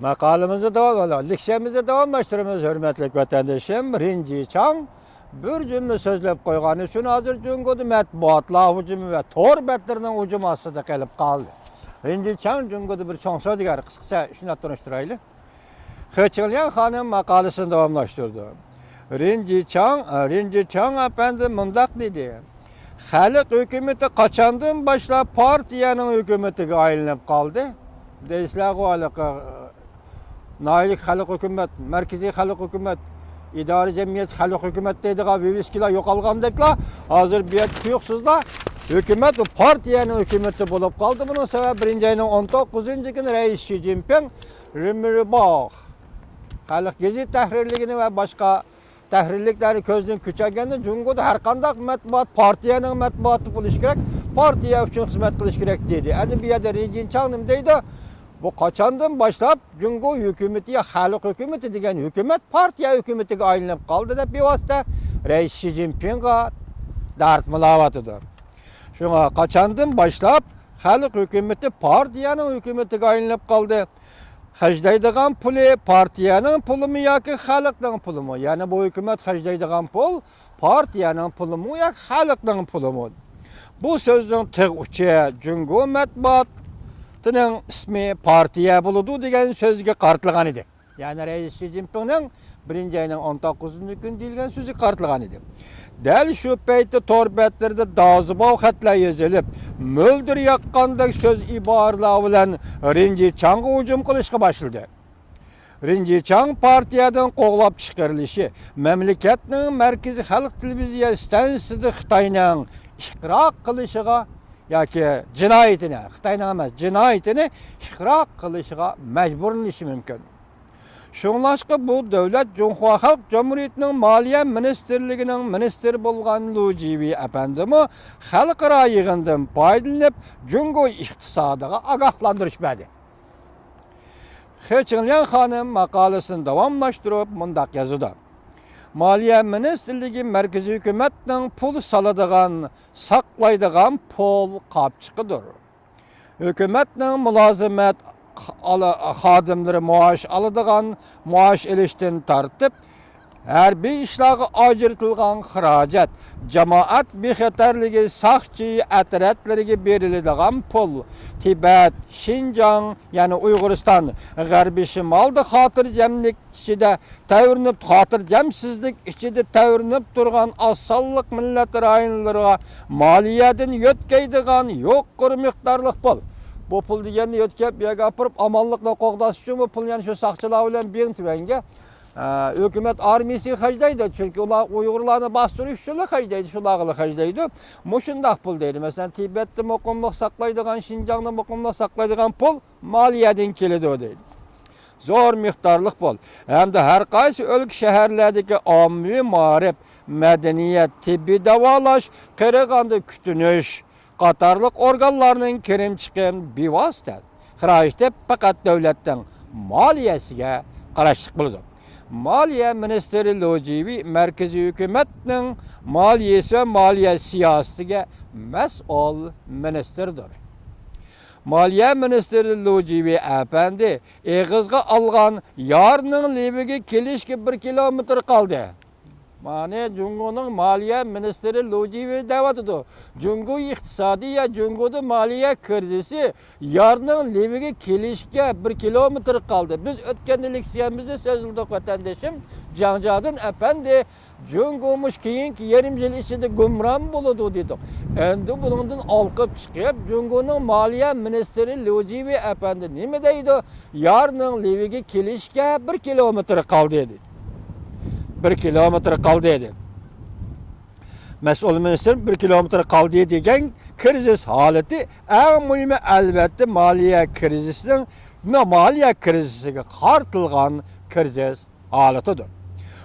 Makalımızı leksiyamızı davamlaştırımız hürmetlik vatandaşım. Birinci çağ bir cümle sözlep koygan üçün hazır cüngüdü matbuatlar hücumu ve tor betlerinin hücumu aslında gelip kaldı. Birinci çağ cüngüdü bir çoğun söylediğer kısa şuna tanıştıraylı. Hıçılyan hanım makalesini davamlaştırdı. Birinci çağ efendi mındak dedi. Halk hükümeti kaçandan başla partiyanın hükümeti aylanıp kaldı. Deysler o Nailik halk hükümet, merkezi halk hükümet, idari cemiyet halk hükümet deydi abi viskiler yok algan dekla. Hazır bir tuyoksuzlar. Hükümet o partiyanın hükümeti bulup kaldı. Bunun sebebi birinci ayının 19. günü Reis Xi Jinping Rimribağ halk gezi tahrirligini ve başka tahrirlikleri közden küçergende Cungo'da her kandak matbuat partiyanın matbuatı buluş gerek, partiya için hizmet kılış gerek dedi. Yani bir yerde Rinjin Çağnım deydi. Bu kaçandan başlap Cungo hükümeti ya halk hükümeti degen hükümet partiya hükümetiga aylanıp kaldı da bir vasıta Reis Xi Jinping'a dartmalawatıdır. Şuna kaçandan başlap halk hükümeti partiyanın hükümetiga aylanıp kaldı. Hacdaydigan puli partiyanın pulu mu yoki halkning puli mu? Yani bu hükümet hacdaydigan pul partiyanın pulu mu yoki halkning puli mu? Bu sözün tig uchi Cungo matbuatining ismi partiya buludu degan sözge qartılgan idi. Yani Reis Xi Jinping'ning birinci ayının 19. gün deyilgan sözü qartılgan idi. Däl şu peýte tor betlerde dazıbaw hatlar yazılıp, möldir yakkandaki söz ibarlar bilen Rinji Çang'a hücum kılışga başladı. Rinji Çang partiyadan qoğlap çıkarılışı, memleketinin merkezi halk televiziya stansiyasida Xitayning iqraq kılışıga yoki cinayetine, Xitayning emas, cinayetini iqraq kılışıga mecburlanishi mümkün. Şunlaşqa bu devlet Cumhuriyet Halk Cumhuriyeti'nin Maliye Ministerliğinin ministeri bolgan Lu Jiwi efendimi halkara yığından paydalanıp Cungo iqtisadiga agahlandırışmadı. Hıçılyan hanım makalesini davamlaştırıp mundaq yazıda. Maliye Ministerliği merkezi hükümetinin pul saladığan, saklaydıgan pul kapçıqıdır. Hükümetinin mülazimet xadimleri maaş alıdığan maaş ilişten tartıp her bir işlağı acırtılgan xiracat, cemaat bexeterligi saxçı atretleriga beriladigan pul, Tibet, Şinjan, yani Uyg'uriston, G'arbiy Shimolda xotirjamlik ichida tavrinib, xotirjamsizlik ichida tavrinib turgan osonlik millat rayonlariga moliyadan yo'tkaydigan yo'q miqdorlik pul. Bu pul degeni yo'tkab yo'q apirib amonlikni qo'g'dash uchun bu pul yani shu saqchilar bilan beng tuvanga hükümet armiyasi hacdaydı. Çünkü ular Uyg'urlarni bastırış uchun hacdaydı, shularga hacdaydı. Mushundaq pul deydi. Mesela Tibet'te muqimlik saqlaydigan, Şinjan'da muqimlik saqlaydigan pul maliyadan keladi deydi. Zor miqdorlik pul. Hamda har qaysi o'lka shaharlardagi ommaviy ma'rif, madaniyat, tibbiy davolash, qaraganda kutunish qatorliq organlarning kirim chiqim bevosita xarajda faqat davlatdan moliyasiga qarashlik bo'ladi. Maliye Ministeri Lu Jiwi merkezi hükümetinin maliyesi ve maliye siyasetiga mas'ul ministerdir. Maliye Ministeri Lu Jiwi efendi eğizga algan yarının lebiga kelishga 1 kilometr kaldı. Mane Cungo'nun Maliye Ministeri Lu Jiwi devatıdı. Cungo iktisadi ya Cungo'da maliye krizisi yarının leviga kelishga 1 kilometr kaldı. Biz ötken leksiyamızda sözüldük vatandaşım. Canjadın efendi Cungo'muş keyinki yarım yıl içinde gumran buludu dedik. Endi bundan alkıp çıkıp Cungo'nun Maliye Ministeri Lu Jiwi efendi nime deydi? Yarının leviga kelishga 1 kilometr kaldı dedi. 1 kilometr kaldı dedi. Mesul minister 1 kilometr kaldı degen kriz haleti en mühimi elbette maliye krizisinin maliye krizisiga qartılgan kriz haletidir.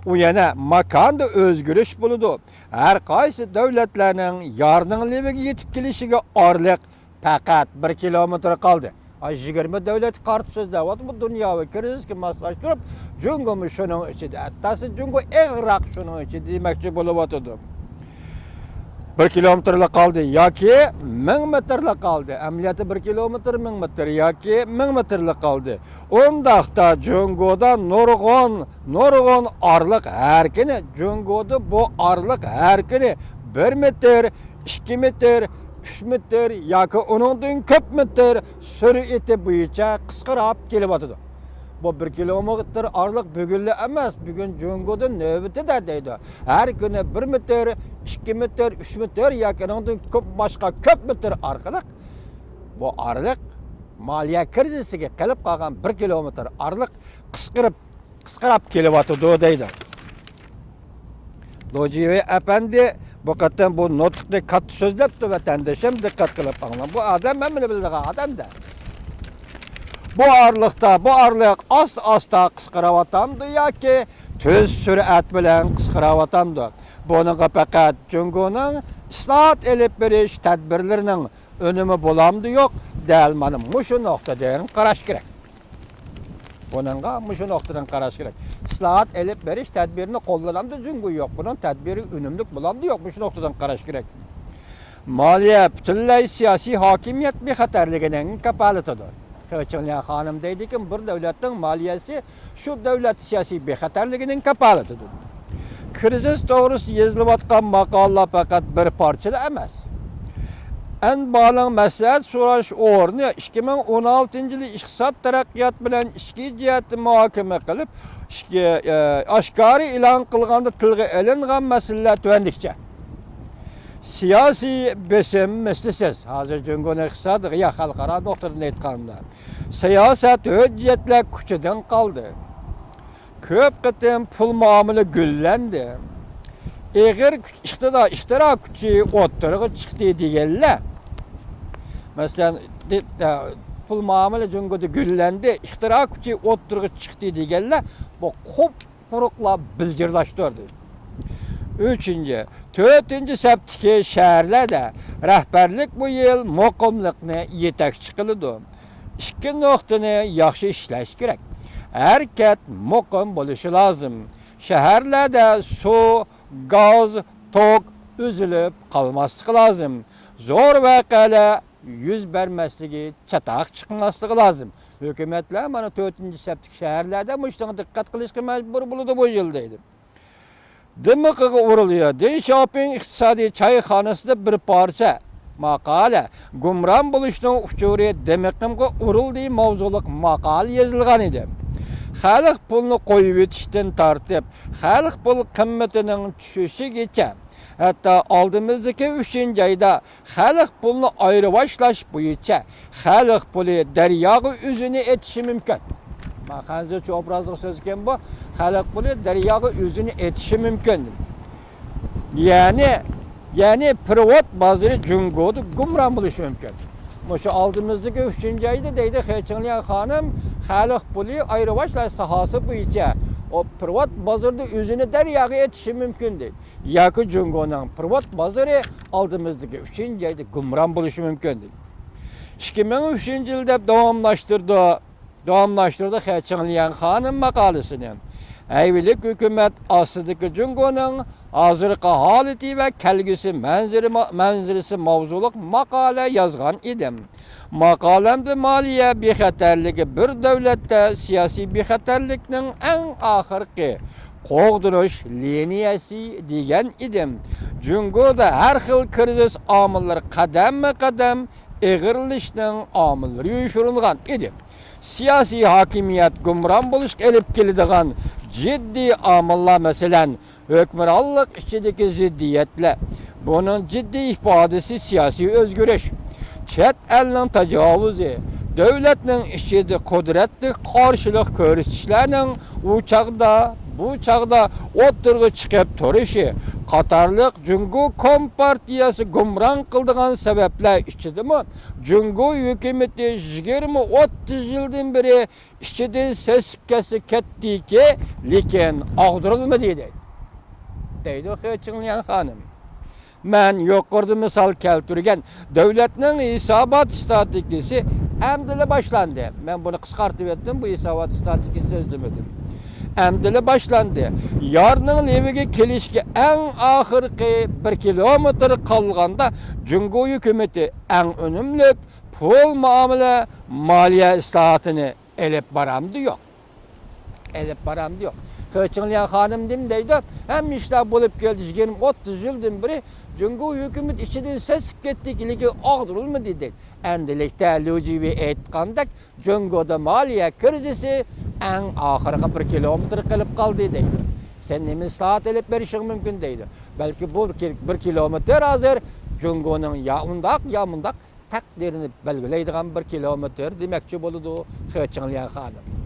O yana makanda özgürüş buludu. Her qaysi devletlerinin yarının leviga yetip kelishiga orliq faqat 1 kilometr kaldı. 20 devlet qartib so'zlayapti. Bu dunyoviy krizisga moslashtirib, Cungo'mu shuning ichida, attasi Cungo eg'roq shuning ichida demoqchi bo'lyapti. 1 kilometrlik kaldı yoki 1000 metrlik kaldı. Amaliyoti 1 kilometr 1000 metr yoki 1000 metrlik kaldı. Ondaqda Jungoda nurg'un arliq har kuni Jungoda bu arliq har kuni 1 metr, 2 metr, 3 metr yoki uningdan ko'p metr sur'ati bo'yicha qisqarib kelyapti. Bu 1 kilometr arliq bugunli emas, bugun Jungoda navbatida deydi. Har kuni 1 metr, 2 metr, 3 metr yoki uningdan ko'p boshqa ko'p metr arqaliq bu arliq moliya krizisiga qilib qolgan 1 kilometr arliq qisqarib kelyapti deydi. Lojiyev efendi bu qatam bu nutqni katta so'zlabdi vatandoshim diqqat qilib qolinglar. Bu odam men biladigan odamda. Bu arliq asta qisqarayotamdi yoki tez surat bilan qisqarayotamdi. Buningga faqat Jungoning islohot elib berish tadbirlarining önemi bo'lamdi yo'q, dal mana mushu nuqtadan qarash kerak. Buningga mushu nuqtadan qarash kerak. İslahat elib berish tadbirini qo'llanamdi Jungo yo'q. Buning tadbiri unumli bo'lamdi yo'q, mushu nuqtadan qarash kerak. Moliya butunlay siyosiy hokimiyat bexatarligining kapolatidir. Kılıçdaroğlu hanım deydi ki bir devletin maliyesi şu devlet siyasi bexatarligining kapolatidir. Krizis to'g'risida yozilayotgan maqolalar faqat bir parçalı emas. En bağlı maslahat so'rash o'rni 2016-yil iqtisod taraqqiyot bilan ikki jihatni muhokama qilib, oshkora e'lon qilganda tilga ilingan masalalar tuandikcha. Siyasi besim mislisiz. Hozir Jungoning iqtisodi ya xalqaro nuqtadan aytganda siyosat hujjatlar kuchidan qoldi. Ko'p qatim pul muomala gullandi. Eg'ir ixtiro kuchi o'ttirg'i chiqdi deganlar. Masalan, pul muomala Jungoda gullandi, ixtiro kuchi o'ttirg'i chiqdi deganlar bu ko'p quruqlar biljirlashtirdi. 4. septiki şəhərlərdə rəhbərlik bu yıl muqimlikni yetakchi qiladi. İki nöqtəni yaxşı işləş kerak. Hərəkət muqim bo'lishi lozim. Şəhərlərdə su, gaz, tok üzülüb qalmasligi lozim. Zo'r voqealar yuz bermasligi, chataq chiqmasligi lozim. Hökumətlər mana 4. septik şəhərlərdə müştəqə diqqət qilishga majbur bo'ladi bu yil deydi. Dimiqiga urilıyor. Deyshoping iqtisodiy choyxonasida bir parcha maqola gumron bo'lishning uchuri dimiqimga urildi mavzuliq maqola yozilgan edi. Xalq pulni qo'yib o'tishdan tortib, xalq pul qimmatining tushishigacha, hatto oldimizdagi 3-oyda xalq pulni ayriboshlash bo'yicha xalq puli daryoga o'zini etishi mumkin. Hanzircha obrazli söz ekan bu, xalq puli daryoga o'zini etishi mumkin. Ya'ni privat bozori Jungoda gumron bo'lishi mumkin. O'sha oldimizdagi 3-oyda deydi Kılıçdaroğlu xonim, xalq puli ayriboshlash sohasi bo'yicha o privat bozorda o'zini daryoga etishi mumkin deydi. Yoki Jungoning privat bozori oldimizdagi 3-oyda gumron bo'lishi mumkin deydi. 2003-yilda davamlaştırdı Kılıçdaroğlu hanım makalesini. Ayvilik hükümet aslındaki Jungoning hozirgi holati ve kelgusi manzilisi mavzuliq makale yazgan edim. Maqalamda moliya bexatarligi bir davlatda siyosiy bexatarlikning eng oxirgi qo'g'dirish liniyasi degan edim. Jungoda har xil krizis omillari qadam eg'irlashning omillari yoshirilgan edi. Siyasi hakimiyet gumron bo'lish elib keladigan ciddi omillar masalan hukmronlik ichidagi ziddiyatlar. Bunun ciddi ifodasi siyosiy o'zgarish, chet elning tajovuzi, davlatning ichida qudratli qarshilik ko'rsatishlarning bu chaqda o'ttirg'i chiqib turishi qatorliq Jungo Kompartiyasi gumron qildigan sabablar ichidami Jungo hukumati 20-30 yildan beri ichidan sesibkasi ketdiki, lekin og'dirilmadi deydi Kılıçdaroğlu xonim. Men yuqorida misol keltirgan davlatning hisobot strategiyasi amdila boshlandi. Men buni qisqartib aytdim, bu hisobot strategiyasi so'zlamadim. Emdili başlandı. Yarının eviga kelishga eng ahirgi 1 kilometr kalganda Cungo hükümeti en önümlük pul muamele maliye islahatını elip baramdı yok. Elip baramdı yok. Köçünliyan hanım deydi, hem işler bulup geldi, 20-30 yıldan beri Cungo hükümet içinden sesip gettik, ilgi ağdırıl mı dedi. Endilikte Lucivi etkandak, Cungo'da maliye krizisi en ahırga 1 kilometr kılıp kaldı deydi. Sen nemin saat elip verişin mümkün deydi. Belki bu 1 kilometr hazır, Cungo'nun ya mundak takdirini belgileydiğen 1 kilometr demekçi boludu Köçünliyan hanım.